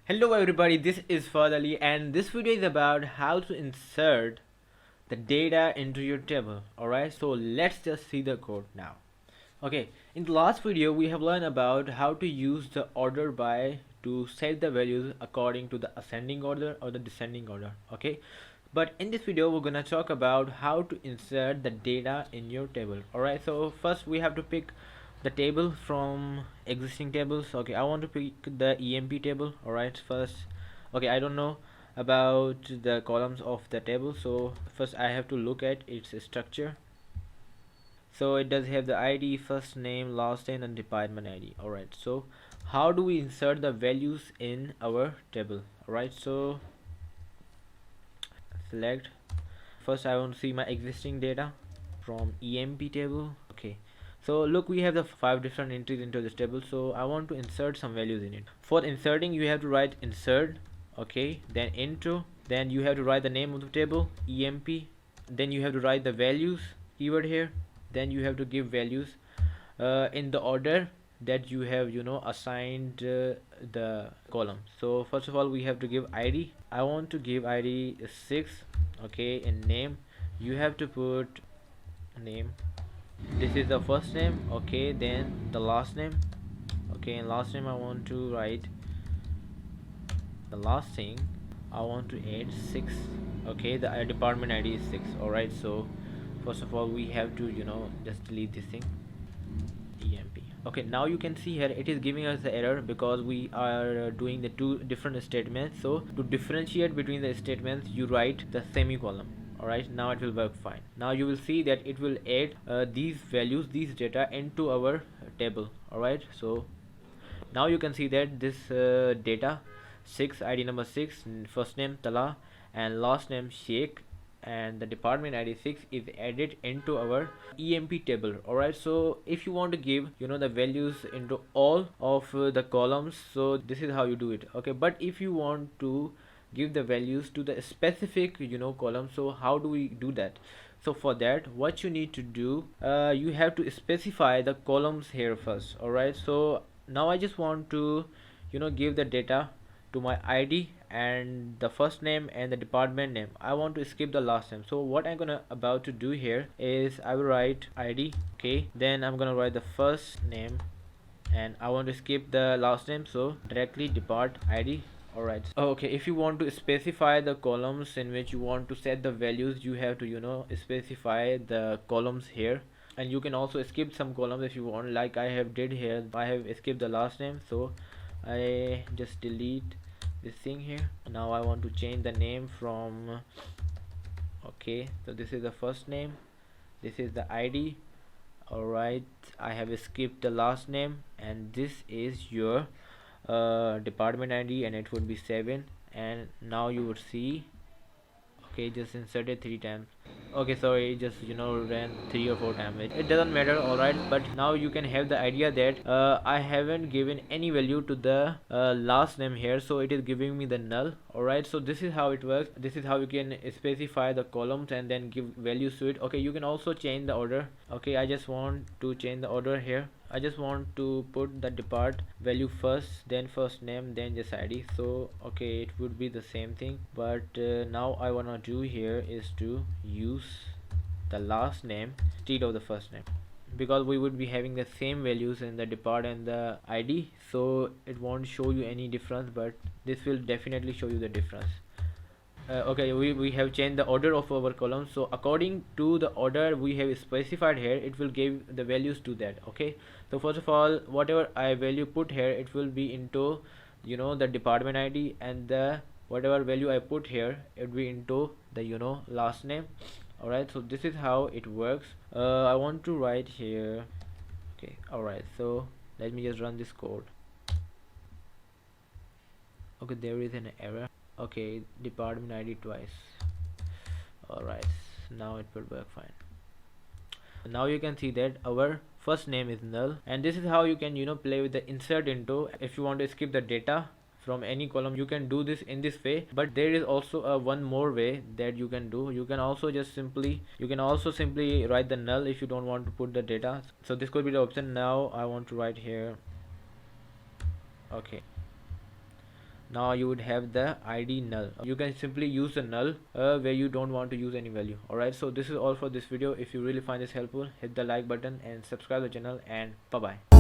Hello everybody, this is Fahad and this video is about how to insert the data into your table. Alright, so let's just see the code now. Okay, in the last video we have learned about how to use the order by to set the values according to the ascending order or the descending order. Okay, but in this video we're gonna talk about how to insert the data in your table. Alright, so first we have to pick the table from existing tables. Okay, I want to pick the EMP table. Alright, first, okay, I don't know about the columns of the table, so first I have to look at its structure. So it does have the ID, first name, last name, and department ID. Alright, so how do we insert the values in our table? Alright, so select, first I want to see my existing data from EMP table. Okay, so look, we have the 5 different entries into this table, so I want to insert some values in it. For inserting, you have to write insert, okay, then into, then you have to write the name of the table, EMP, then you have to write the values keyword here, then you have to give values in the order that you have assigned the column. So first of all we have to give ID. I want to give ID 6. Okay, in name you have to put name, this is the first name. Okay, then the last name. Okay, in last name I want to write the last thing, I want to add 6. Okay, the department ID is 6. Alright, so first of all we have to just delete this thing, EMP. Okay, now you can see here it is giving us the error because we are doing the 2 different statements. So to differentiate between the statements you write the semicolon. Alright, now it will work fine. Now you will see that it will add these values, these data into our table. Alright, so now you can see that this data 6, ID number 6, first name Tala and last name Sheikh, and the department ID 6 is added into our EMP table. Alright, so if you want to give the values into all of the columns, so this is how you do it. Okay, but if you want to give the values to the specific column, so how do we do that? So for that what you need to do, you have to specify the columns here first. Alright, so now I just want to give the data to my ID and the first name and the department name. I want to skip the last name, so what I'm gonna about to do here is I will write ID. Okay, then I'm gonna write the first name and I want to skip the last name, so directly depart ID. Alright, okay, if you want to specify the columns in which you want to set the values, you have to specify the columns here, and you can also skip some columns if you want, like I have did here. I have skipped the last name, so I just delete this thing here. Now I want to change the name from, okay, so this is the first name, this is the ID. Alright, I have skipped the last name, and this is your department ID and it would be 7. And now you would see, okay, just inserted 3 times. Okay, sorry, just ran 3 or 4 times, it doesn't matter. Alright, but now you can have the idea that I haven't given any value to the last name here, so it is giving me the null. Alright, so this is how it works. This is how you can specify the columns and then give values to it. Okay, you can also change the order. Okay, I just want to change the order here. I just want to put the depart value first, then first name, then just ID. So okay, it would be the same thing, but now I wanna do here is to use the last name instead of the first name, because we would be having the same values in the depart and the ID, so it won't show you any difference, but this will definitely show you the difference. Okay, we have changed the order of our columns, so according to the order we have specified here, it will give the values to that. Okay, so first of all, whatever I value put here, it will be into the department ID, and the whatever value I put here, it will be into the last name. Alright, so this is how it works. I want to write here. Okay, alright, so let me just run this code. Okay, there is an error. Okay, department ID twice. Alright, now it will work fine. Now you can see that our first name is null, and this is how you can play with the insert into. If you want to skip the data from any column, you can do this in this way, but there is also one more way that you can do. You can also simply write the null if you don't want to put the data. So this could be the option. Now I want to write here, okay, now you would have the id null. You can simply use the null where you don't want to use any value. Alright, so this is all for this video. If you really find this helpful, hit the like button and subscribe the channel, and bye bye.